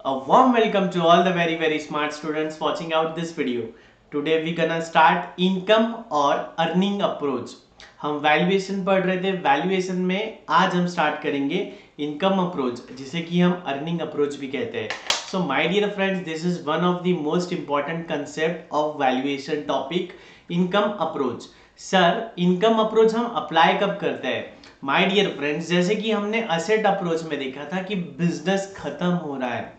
A warm welcome to all the very smart students watching out this video. Today we gonna start income और earning approach. हम valuation पढ़ रहे थे, valuation में आज हम स्टार्ट करेंगे इनकम अप्रोच, जिसे कि हम अर्निंग अप्रोच भी कहते हैं. So my dear friends, this is one of the most important concept of valuation topic, income approach. Sir income approach हम अप्लाई कब करते हैं? माय डियर फ्रेंड्स, जैसे कि हमने असेट अप्रोच में देखा था कि बिजनेस खत्म हो रहा है,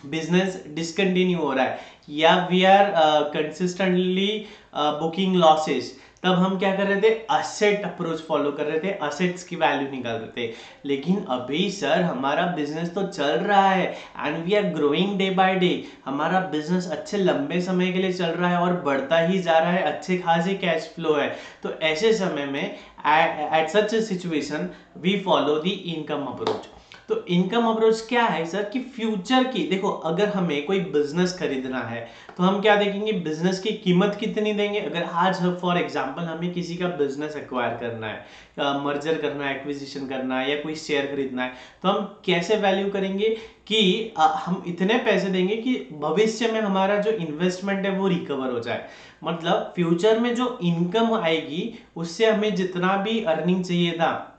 बिजनेस डिसकंटिन्यू हो रहा है, या we are consistently booking losses, तब हम क्या कर रहे थे? असेट अप्रोच फॉलो कर रहे थे, असेट्स की वैल्यू निकाल रहे थे. लेकिन अभी सर हमारा बिजनेस तो चल रहा है and we are growing day by day. हमारा बिजनेस अच्छे लंबे समय के लिए चल रहा है और बढ़ता ही जा रहा है, अच्छे खासे कैश फ्लो है. तो ऐसे समय में at such a situation we follow the income approach. तो इनकम अप्रोच क्या है सर? कि फ्यूचर की, देखो अगर हमें कोई बिजनेस खरीदना है तो हम क्या देखेंगे? बिजनेस की कीमत कितनी देंगे. अगर आज फॉर एग्जांपल हमें किसी का बिजनेस एक्वायर करना है, मर्जर करना है, एक्विजिशन करना है, या कोई शेयर खरीदना है, तो हम कैसे वैल्यू करेंगे? कि हम इतने पैसे देंगे कि भविष्य में हमारा जो इन्वेस्टमेंट है वो रिकवर हो जाए. मतलब फ्यूचर में जो इनकम आएगी उससे हमें जितना भी अर्निंग चाहिए था,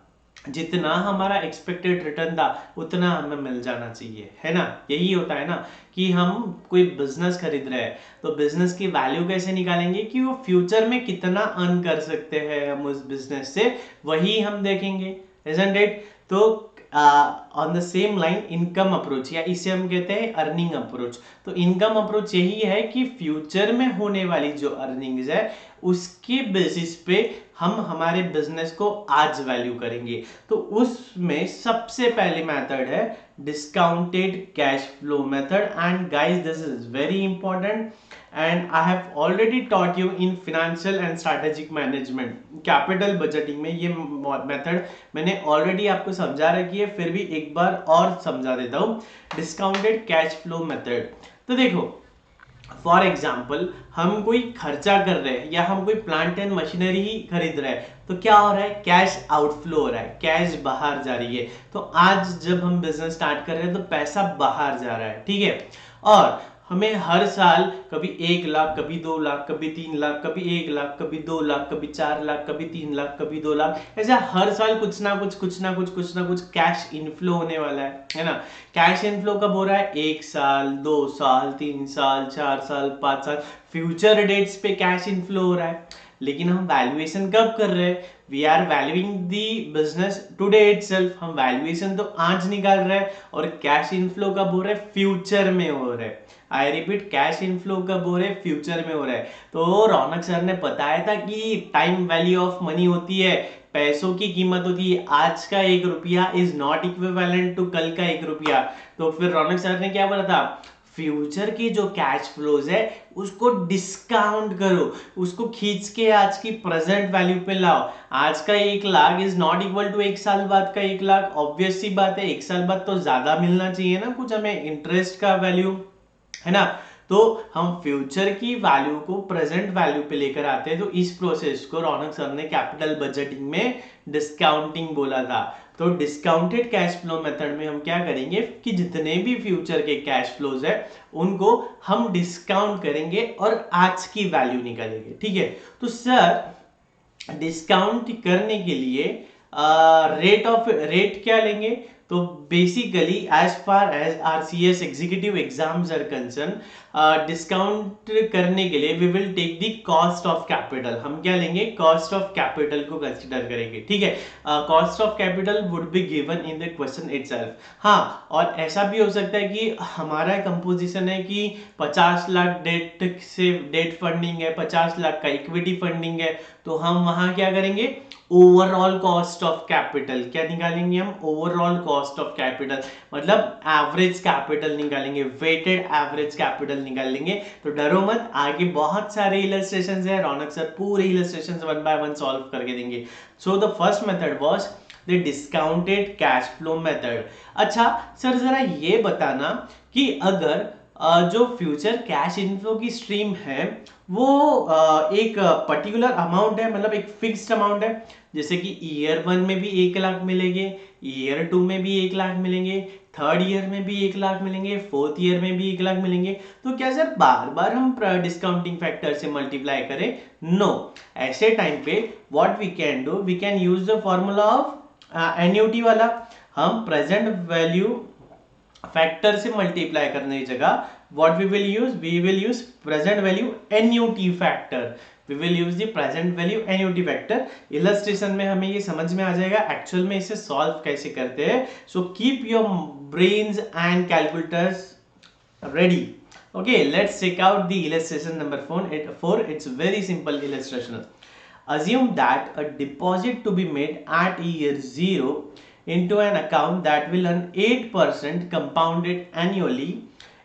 जितना हमारा एक्सपेक्टेड रिटर्न था, उतना हमें मिल जाना चाहिए, है ना? यही होता है ना कि हम कोई बिजनेस खरीद रहे हैं तो बिजनेस की वैल्यू कैसे निकालेंगे कि वो फ्यूचर में कितना अर्न कर सकते हैं हम उस बिजनेस से, वही हम देखेंगे, isn't it? तो on the same line income approach, या इसे हम कहते हैं अर्निंग अप्रोच. तो इनकम अप्रोच यही है कि फ्यूचर में होने वाली जो अर्निंग्स है उसके बेसिस पे हम हमारे बिजनेस को आज वैल्यू करेंगे. तो उसमें सबसे पहले मेथड है discounted cash flow method. And guys, this is very important and I have already taught you in financial and strategic management, capital budgeting में ये मेथड मैंने ऑलरेडी आपको समझा रखी है, फिर भी एक बार और समझा देता हूँ. Discounted cash flow method. तो देखो फॉर एग्जाम्पल हम कोई खर्चा कर रहे हैं या हम कोई प्लांट एंड मशीनरी ही खरीद रहे हैं, तो क्या हो रहा है? कैश आउटफ्लो हो रहा है, कैश बाहर जा रही है. तो आज जब हम बिजनेस स्टार्ट कर रहे हैं तो पैसा बाहर जा रहा है, ठीक है. और हमें हर साल कभी 1 लाख, कभी 2 लाख, कभी 3 लाख, कभी 1 लाख, कभी 2 लाख, कभी 4 लाख, कभी 3 लाख, कभी 2 लाख, ऐसा हर साल कुछ ना कुछ कैश इनफ्लो होने वाला है ना? कैश इनफ्लो कब हो रहा है? 1 साल, 2 साल, 3 साल, 4 साल, 5 साल, फ्यूचर डेट्स पे कैश इनफ्लो हो रहा है. लेकिन हम वैल्यूएशन कब कर रहे हैं? We are valuing the business today itself. हम वैल्यूएशन तो आज निकाल रहे हैं और कैश इनफ्लो कब हो रहा है? फ्यूचर में हो रहा है. आई रिपीट, कैश इनफ्लो कब हो रहे? फ्यूचर में हो रहा है. तो रौनक सर ने बताया था कि टाइम वैल्यू ऑफ मनी होती है, पैसों की कीमत होती है. आज का 1 रुपया इज नॉट इक्विवेलेंट टू कल का 1 रुपया. तो फिर रौनक सर ने क्या बोला था? फ्यूचर की जो कैश फ्लोज है उसको डिस्काउंट करो, उसको खींच के आज की प्रेजेंट वैल्यू पे लाओ. आज का 1 lakh is not equal to 1 साल बाद का 1 लाख. ऑब्वियस सी बात है, 1 साल बाद तो ज्यादा मिलना चाहिए ना कुछ हमें, इंटरेस्ट का वैल्यू, है ना? तो हम फ्यूचर की वैल्यू को प्रेजेंट वैल्यू पे लेकर आते हैं. तो इस प्रोसेस को रौनक सर ने कैपिटल बजटिंग में डिस्काउंटिंग बोला था. तो डिस्काउंटेड कैश फ्लो मेथड में हम क्या करेंगे कि जितने भी फ्यूचर के कैश फ्लोज है उनको हम डिस्काउंट करेंगे और आज की वैल्यू निकालेंगे, ठीक है. तो सर डिस्काउंट करने के लिए रेट क्या लेंगे? तो basically as far as RCS executive exams are concerned, discount करने के लिए we will take the cost of capital. हम क्या लेंगे? कॉस्ट ऑफ कैपिटल को कंसिडर करेंगे, ठीक है. Cost of capital would be given in the question itself. हाँ, और ऐसा भी हो सकता है कि हमारा कंपोजिशन है कि 50 लाख डेट फंडिंग है, 50 लाख का इक्विटी फंडिंग है, तो हम वहां क्या करेंगे? ओवरऑल कॉस्ट ऑफ कैपिटल क्या निकालेंगे हम? ओवरऑल कॉस्ट ऑफ कैपिटल, मतलब एवरेज कैपिटल निकालेंगे, वेटेड एवरेज कैपिटल निकालेंगे. तो डरो मत, आगे बहुत सारे इलस्ट्रेशंस है, रौनक सर पूरे इलस्ट्रेशंस 1 by 1 सॉल्व करके देंगे. So the first method was the discounted cash flow method. अच्छा सर, जरा ये बताना कि अगर जो फ्यूचर कैश इनफ्लो की स्ट्रीम है वो एक पर्टिकुलर अमाउंट है, मतलब एक फिक्स्ड अमाउंट है, जैसे कि ईयर 1 में भी 1 लाख मिलेंगे, ईयर 2 में भी 1 लाख मिलेंगे, थर्ड ईयर में भी 1 लाख मिलेंगे, फोर्थ ईयर में भी 1 लाख मिलेंगे। तो क्या सर बार बार हम डिस्काउंटिंग फैक्टर से मल्टीप्लाई करें? नो। ऐसे टाइम पे what we can do, we can use the formula of annuity वाला। हम प्रेजेंट वैल्यू फैक्टर से मल्टीप्लाई करने की जगह what we will use present value NUT factor। we will use the present value NUT factor। illustration में हमें ये समझ में आ जाएगा एक्चुअल में इसे सॉल्व कैसे करते हैं। so keep your brains and calculators ready। okay, let's check out the illustration number 4। it's very simple illustration। assume that a deposit to be made at year 0 into an account that will earn 8% compounded annually।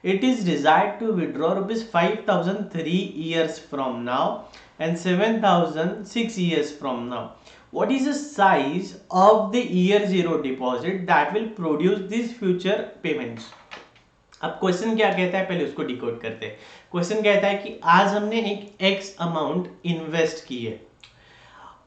it is desired to withdraw rupees 5,000 3 years from now and 7,000 6 years from now। what is the size of the year 0 deposit that will produce these future payments। अब question क्या कहता है पहले उसको decode करते हैं। Question कहता है कि आज हमने एक एक्स अमाउंट इन्वेस्ट की है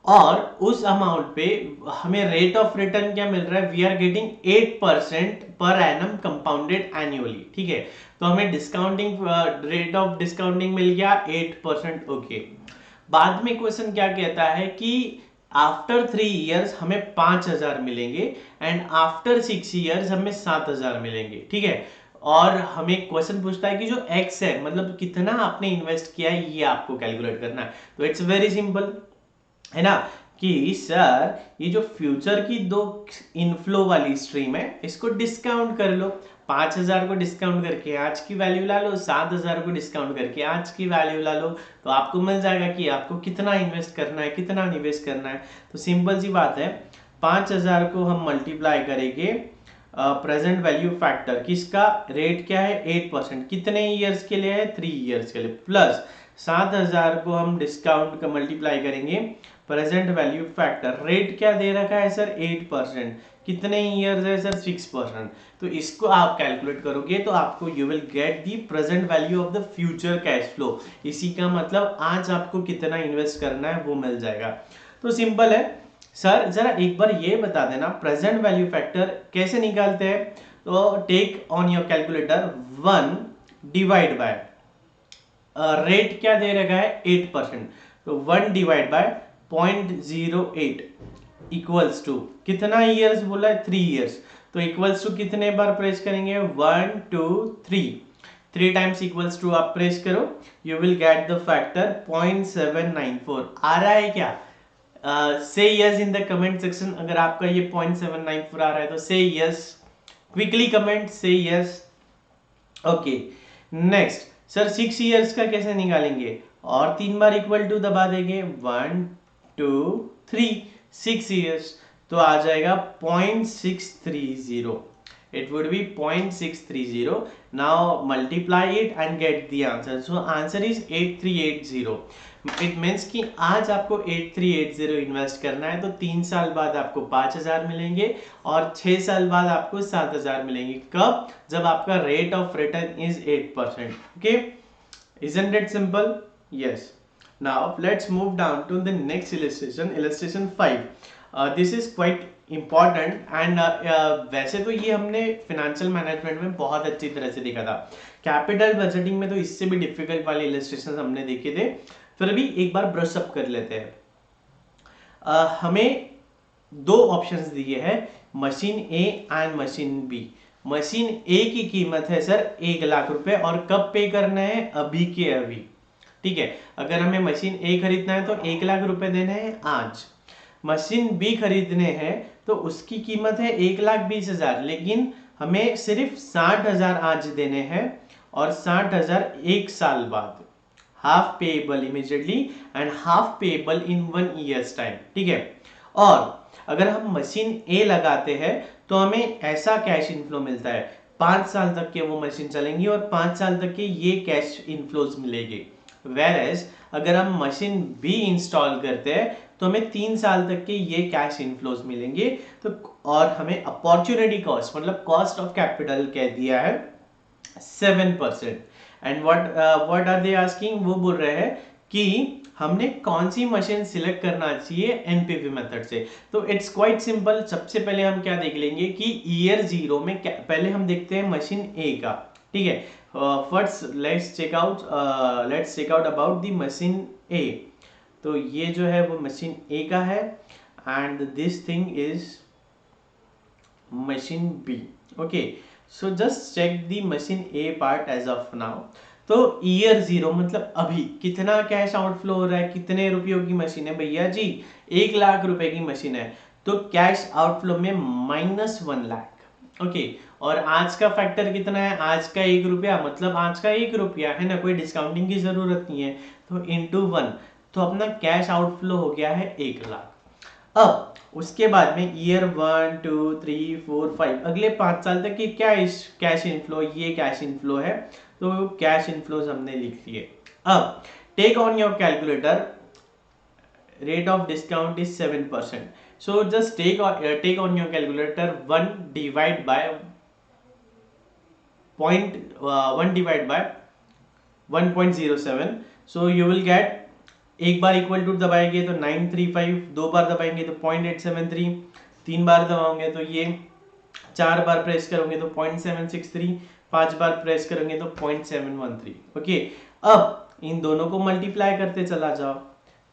और उस अमाउंट पे हमें रेट ऑफ रिटर्न क्या मिल रहा है, we are getting 8% per annum compounded annually. ठीक है, तो हमें डिस्काउंटिंग रेट ऑफ डिस्काउंटिंग मिल गया 8%। ओके, बाद में क्वेश्चन क्या कहता है कि आफ्टर 3 इयर्स हमें 5,000 मिलेंगे एंड आफ्टर 6 इयर्स हमें 7,000 मिलेंगे। ठीक है, और हमें क्वेश्चन पूछता है कि जो एक्स है मतलब कितना आपने इन्वेस्ट किया है ये आपको कैलकुलेट करना है। तो इट्स वेरी सिंपल है ना कि सर ये जो फ्यूचर की दो इनफ्लो वाली स्ट्रीम है इसको डिस्काउंट कर लो। 5,000 को डिस्काउंट करके आज की वैल्यू ला लो, 7,000 को डिस्काउंट करके आज की वैल्यू ला लो, तो आपको मिल जाएगा कि आपको कितना इन्वेस्ट करना है, कितना निवेश करना है। तो सिंपल सी बात है, 5,000 को हम मल्टीप्लाई करेंगे प्रेजेंट वैल्यू फैक्टर, किसका रेट क्या है 8%, कितने ईयर्स के लिए है 3 ईयर्स के लिए, प्लस 7,000 को हम डिस्काउंट का मल्टीप्लाई करेंगे प्रेजेंट वैल्यू फैक्टर, रेट क्या दे रखा है सर 8%, कितने ईयर्स है सर 6%। तो इसको आप कैलकुलेट करोगे तो आपको you will get the present value of the future cash flow. इसी का मतलब आज आपको कितना इन्वेस्ट करना है वो मिल जाएगा। तो सिंपल है सर, जरा एक बार ये बता देना प्रेजेंट वैल्यू फैक्टर कैसे निकालते हैं। तो take on your calculator 1 divide by rate क्या दे रखा है 8%, तो 1 डिवाइड बाय 0.08 इक्वल्स टू कितना ईयर्स बोला है 3 ईयर्स, तो इक्वल्स टू कितने बार प्रेस करेंगे 1 2 3 टाइम्स इक्वल्स टू आप प्रेस करो, you will get the factor 0.794। आ रहा है क्या? से yes in the comment section अगर आपका ये 0.794 आ रहा है तो से यस, क्विकली कमेंट से yes. Okay, next sir 6 years का कैसे निकालेंगे, और 3 बार इक्वल टू दबा देंगे 1 2 3 6 इयर्स, तो आ जाएगा 0.630। it would be 0.630। now multiply it and get the answer। so answer is 8380। it means कि आज आपको 8380 इन्वेस्ट करना है तो 3 साल बाद आपको 5,000 मिलेंगे और 6 साल बाद आपको 7,000 मिलेंगे। कब? जब आपका rate of return is 8%। Okay, isn't it simple? yes। now let's move down to the next illustration 5। this is quite important and वैसे तो ये हमने फाइनेंशियल मैनेजमेंट में बहुत अच्छी तरह से देखा था, कैपिटल बजटिंग में तो इससे भी डिफिकल्ट वाले इलस्ट्रेशन हमने देखे थे, फिर भी एक बार ब्रश अप कर लेते हैं। हमें 2 ऑप्शंस दिए हैं, machine A and machine B. Machine A की कीमत है सर 1 लाख रुपए और कब पे करना है, अभी के अभी। ठीक है, अगर हमें मशीन ए खरीदना है तो 1 लाख रुपए देने हैं आज। मशीन बी खरीदने हैं तो उसकी कीमत है 1,20,000, लेकिन हमें सिर्फ 60,000 आज देने हैं और 60,000 1 साल बाद, half payable immediately and half payable in 1 years time. ठीक है, और अगर हम मशीन ए लगाते हैं तो हमें ऐसा कैश इनफ्लो मिलता है 5 साल तक के वो मशीन चलेंगी और 5 साल तक के ये कैश इनफ्लोज मिलेगी। वेयरएज अगर हम मशीन बी इंस्टॉल करते हैं तो हमें 3 साल तक के ये कैश इनफ्लोज मिलेंगे। तो और हमें अपॉर्चुनिटी कॉस्ट मतलब कॉस्ट ऑफ कैपिटल कह दिया है 7%। And what are they asking, वो बोल रहे हैं कि हमने कौन सी मशीन सिलेक्ट करना चाहिए एनपीवी मेथड से। तो इट्स क्वाइट सिंपल। सबसे पहले हम क्या देख लेंगे कि ईयर 0 में पहले हम देखते हैं मशीन ए का, ठीक है। First let's check out about the machine A. तो ये जो है वो मशीन ए का है and this thing is machine B. Okay, so just check the machine A part as of now. तो ईयर 0 मतलब अभी कितना कैश आउटफ्लो हो रहा है, कितने रुपयों की मशीन है भैया जी, 1 लाख रुपए की मशीन है। तो कैश आउटफ्लो में -1 लाख। ओके, और आज का फैक्टर कितना है, आज का 1 रुपया, मतलब आज का 1 रुपया है ना, कोई डिस्काउंटिंग की जरूरत नहीं है, तो इंटू 1, तो अपना कैश आउटफ्लो हो गया है 1 लाख। अब उसके बाद में ईयर 1 2 3 4 5 अगले 5 साल तक की क्या कैश इनफ्लो, ये कैश इनफ्लो है, तो कैश इनफ्लोज हमने लिख लिए। अब take on your calculator, rate of discount is 7%, so just take on your calculator 1 divide by 1.07, so you will get, एक बार इक्वल टू दबाएंगे तो 935, 2 बार दबाएंगे तो 0.873, 3 बार दबाओगे तो ये, 4 बार प्रेस करोगे तो 0.763, 5 बार प्रेस करोगे तो 0.713। ओके, अब इन दोनों को मल्टीप्लाई करते चला जाओ,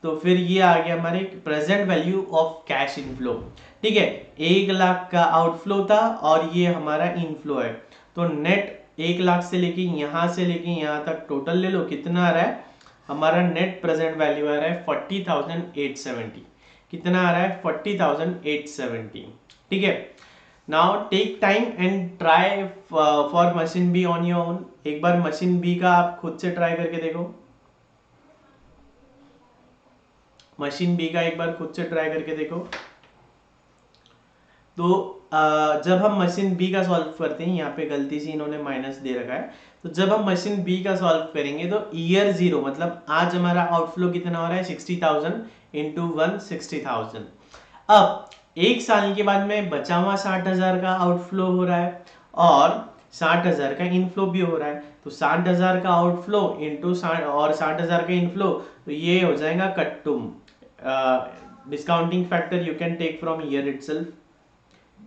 तो फिर ये आ गया हमारे present value of cash inflow. ठीक है, 1 लाख का आउटफ्लो था और ये हमारा इनफ्लो है, तो नेट 1 लाख से लेके यहाँ तक टोटल ले लो, कितना आ रहा है हमारा नेट प्रेजेंट वैल्यू आ रहा है 40,870। कितना आ रहा है 40,870। ठीक है, now take time and try for machine B on your own. एक बार मशीन बी का आप खुद से ट्राई करके देखो, मशीन बी का एक बार खुद से ट्राई करके देखो। तो जब हम मशीन बी का सॉल्व करते हैं, यहाँ पे गलती से इन्होंने माइनस दे रखा है, तो जब हम मशीन बी का सॉल्व करेंगे तो ईयर 0 मतलब आज हमारा आउटफ्लो कितना हो रहा है 60,000 इंटू 1 60,000। अब 1 साल के बाद में बचा हुआ 60,000 का आउटफ्लो हो रहा है और 60,000 का इनफ्लो भी हो रहा है, तो 60,000 का आउटफ्लो इंटू 60,000 का इनफ्लो, तो ये हो जाएगा कट्टुम discounting factor you can take from year itself.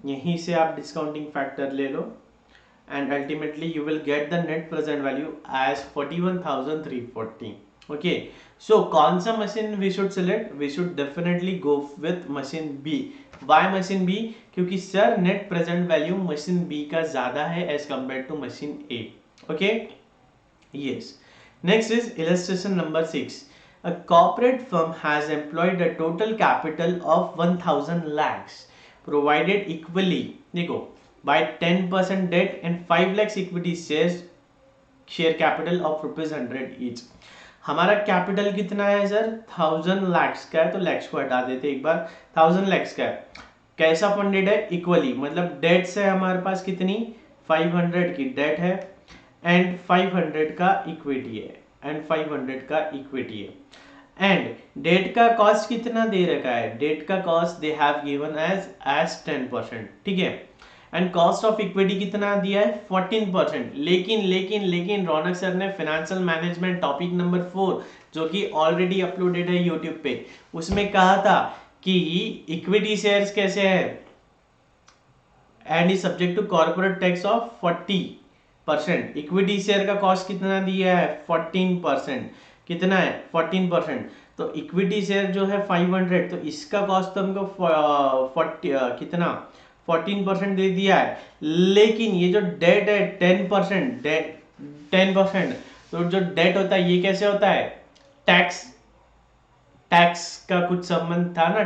यहीं से आप डिस्काउंटिंग फैक्टर ले लो and ultimately you will get the net present value as 41,340. okay, so कौन सा machine we should select? We should definitely go with machine B. why machine B? क्योंकि sir net present value machine B का ज्यादा है as compared to machine A. okay, yes. Next is illustration number 6. A corporate firm has employed a total capital of 1,000 lakhs provided equally, देखो, by 10% debt and 5 lakhs equity share capital of ₹100 each. हमारा capital कितना है sir 1000 lakhs का है, तो lakhs को हटा देते एक बार, 1000 lakhs का है। कैसा फंडेड है इक्वली, मतलब डेट से हमारे पास कितनी 500 की डेट है एंड 500 का इक्विटी है, एंड डेट का कॉस्ट कितना दे रखा है, डेट का cost they have given as 10%। ठीक है, एंड कॉस्ट ऑफ इक्विटी कितना दिया है 14%। लेकिन रौनक सर ने फाइनेंशियल मैनेजमेंट टॉपिक नंबर 4 जो कि ऑलरेडी अपलोडेड है यूट्यूब पे, उसमें कहा था कि इक्विटी शेयर्स कैसे है and is subject to corporate tax of 40%। Equity share का कॉस्ट कितना दिया है 14%, कितना है 14%, तो इक्विटी शेयर जो है 500, तो इसका कॉस्ट तो हमको 40 कितना 14% दे दिया है। लेकिन ये जो डेट है 10%, 10%, तो जो डेट होता है ये कैसे होता है टैक्स का कुछ संबंध था ना,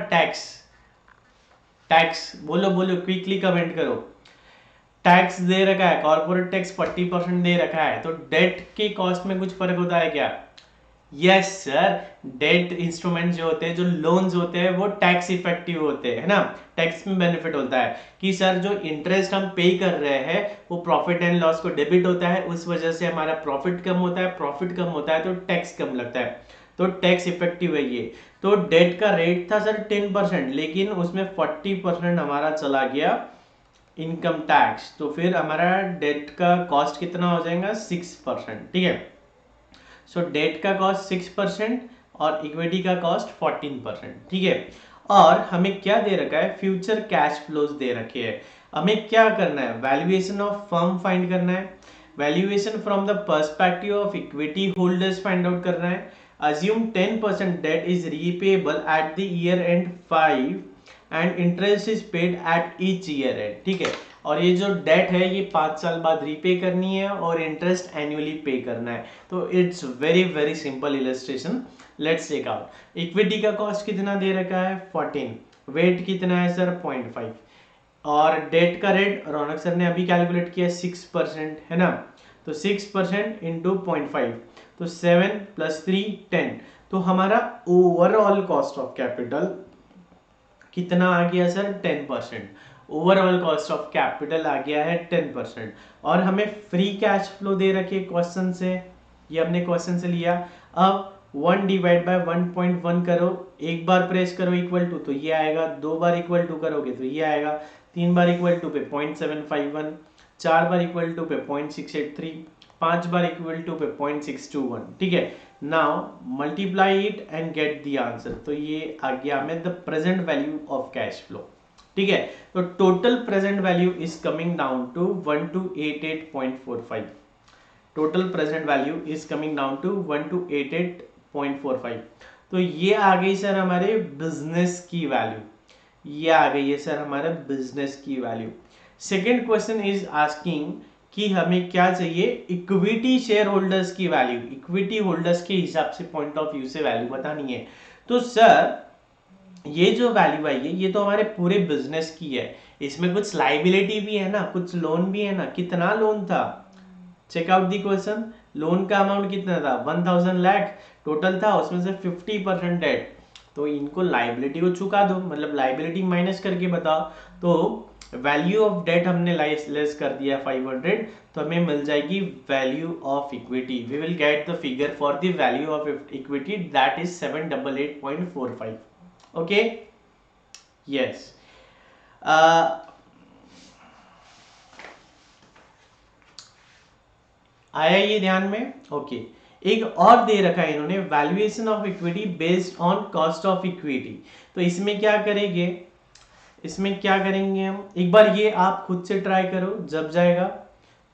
टैक्स बोलो क्विकली कमेंट करो। टैक्स दे रखा है, कॉर्पोरेट टैक्स 40% दे रखा है, तो डेट के कॉस्ट में कुछ फर्क होता है क्या? यस सर, डेट इंस्ट्रूमेंट जो होते हैं, जो लोन्स होते हैं, वो टैक्स इफेक्टिव होते हैं, है ना, टैक्स में बेनिफिट होता है कि सर जो इंटरेस्ट हम पे कर रहे हैं वो प्रॉफिट एंड लॉस को डेबिट होता है, उस वजह से हमारा प्रॉफिट कम होता है, तो टैक्स कम लगता है, तो टैक्स इफेक्टिव है ये। तो डेट का रेट था सर 10%, लेकिन उसमें 40% हमारा चला गया इनकम टैक्स, तो फिर हमारा डेट का कॉस्ट कितना हो जाएगा 6%। ठीक है, सो डेट का कॉस्ट 6% और इक्विटी का कॉस्ट 14%, ठीक है। और हमें क्या दे रखा है, फ्यूचर कैश फ्लोज दे रखे हैं। हमें क्या करना है, वैल्यूएशन ऑफ फर्म फाइंड करना है, valuation from the perspective of equity holders find out करना है। assume 10% debt is repayable at the year end 5 and interest is paid at each year end, ठीक है। और ये जो डेट है ये 5 साल बाद रीपे करनी है और इंटरेस्ट एनुअली पे करना है। तो it's very very simple illustration, let's check out. Equity का कॉस्ट कितना दे रखा है 14, वेट कितना है सर 0.5, और डेट का रेट रौनक सर ने अभी कैलकुलेट किया 6% है ना, तो 6% इंटू 0.5, तो 7 + 3 10। तो हमारा ओवरऑल कॉस्ट ऑफ कैपिटल कितना आ गया sir 10%। Overall cost of capital आ गया है 10%। और हमें फ्री कैश फ्लो दे रखे क्वेश्चन से, ये हमने क्वेश्चन से लिया। अब 1 / 1.1 करो, एक बार प्रेस करो इक्वल टू तो ये आएगा, 2 बार इक्वल टू करोगे तो ये आएगा, 3 बार इक्वल टू पे 0.751, 4 बार इक्वल टू पे 0.683, 5 बार इक्वल टू पे 0.621, ठीक है। Now multiply it and get the answer. तो ये आ गया हमें the present value of cash flow, ठीक है। तो total present value is coming down to 1288.45। Total present value is coming down to 1288.45। तो ये आ गई सर हमारे बिजनेस की वैल्यू, ये आ गई है सर हमारे बिजनेस की value. Second question is asking कि हमें क्या चाहिए, इक्विटी शेयर होल्डर्स की वैल्यू, इक्विटी होल्डर्स के हिसाब से पॉइंट ऑफ व्यू से वैल्यू बतानी है। तो सर ये जो वैल्यू आई है ये तो हमारे पूरे बिजनेस की है, इसमें कुछ लाइबिलिटी भी है ना, कुछ लोन भी है ना। कितना लोन था, check out the question. Loan का अमाउंट कितना था 1000 लाख टोटल था, उसमें से 50% डेट, तो इनको लाइबिलिटी को चुका दो, मतलब लाइबिलिटी माइनस करके बताओ। तो वैल्यू ऑफ डेट हमने लेस कर दिया 500, तो हमें मिल जाएगी value of equity. We will get the figure for the value of equity, that is 788.45। Okay, yes. आया ये ध्यान में, ओके। एक और दे रखा है इन्होंने, valuation of equity based on cost of equity. तो इसमें क्या करेंगे, इसमें क्या करेंगे हम, एक बार ये आप खुद से ट्राई करो। जब जाएगा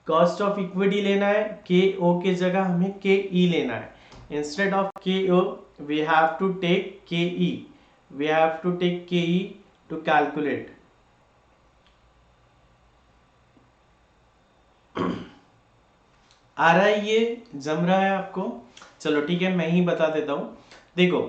कॉस्ट ऑफ इक्विटी लेना है, के ओ के जगह हमें के ई लेना है। Instead of K O we have to take K E, we have to take K E to calculate. आ रहा है, ये जम रहा है आपको, चलो ठीक है मैं ही बता देता हूं। देखो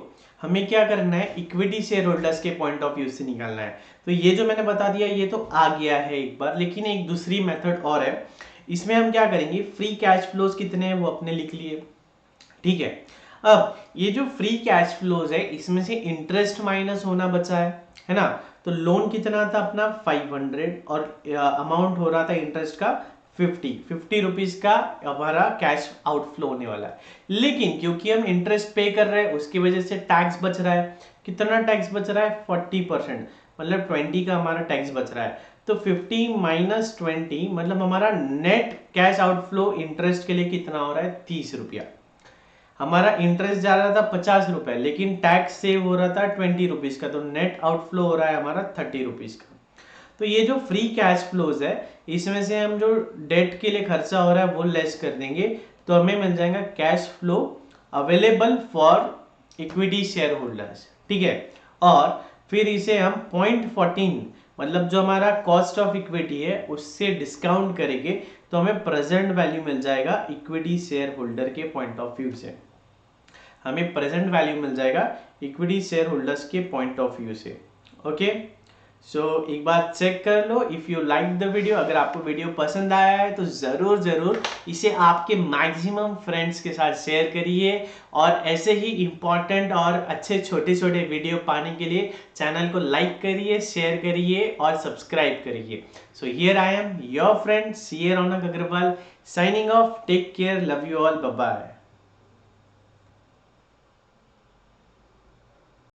हमें क्या करना है, इक्विटी शेयर होल्डर्स के पॉइंट ऑफ व्यू से निकालना है। तो ये जो मैंने बता दिया ये तो आ गया है एक बार, लेकिन एक दूसरी मेथड और है। इसमें हम क्या करेंगे, फ्री कैश फ्लोज कितने हैं वो अपने लिख लिए, ठीक है। अब ये जो फ्री कैश फ्लोज है इसमें से इंटरेस्ट माइनस होना बचा है ना। तो लोन कितना था अपना 500 और अमाउंट हो रहा था इंटरेस्ट का 50 रुपीज का हमारा कैश आउटफ्लो होने वाला है। लेकिन क्योंकि हम इंटरेस्ट पे कर रहे हैं उसकी वजह से टैक्स बच रहा है। कितना टैक्स बच रहा है 40%, मतलब 20 का हमारा टैक्स बच रहा है। तो 50 - 20 मतलब हमारा नेट कैश आउटफ्लो इंटरेस्ट के लिए कितना हो रहा है 30 रुपया। हमारा इंटरेस्ट जा रहा था 50 रुपए, लेकिन टैक्स सेव हो रहा था 20 रुपीज का, तो नेट आउटफ्लो हो रहा है हमारा 30 रुपीज का। तो ये जो फ्री कैश फ्लोज है इसमें से हम जो डेट के लिए खर्चा हो रहा है वो लेस कर देंगे, तो हमें मिल जाएगा cash flow available for equity share holders, ठीक है। और फिर इसे हम 0.14 मतलब जो हमारा कॉस्ट ऑफ इक्विटी है उससे डिस्काउंट करेंगे, तो हमें प्रेजेंट वैल्यू मिल जाएगा इक्विटी शेयर होल्डर के पॉइंट ऑफ व्यू से। हमें प्रेजेंट वैल्यू मिल जाएगा इक्विटी शेयर होल्डर्स के पॉइंट ऑफ व्यू से। ओके, सो एक बार चेक कर लो if you like the video. अगर आपको वीडियो पसंद आया है तो जरूर इसे आपके मैक्सिमम फ्रेंड्स के साथ शेयर करिए, और ऐसे ही इंपॉर्टेंट और अच्छे छोटे छोटे वीडियो पाने के लिए चैनल को लाइक करिए, शेयर करिए और सब्सक्राइब करिए। So here I am your friend CA Raunak Agarwal signing off. Take care, love you all, bye bye.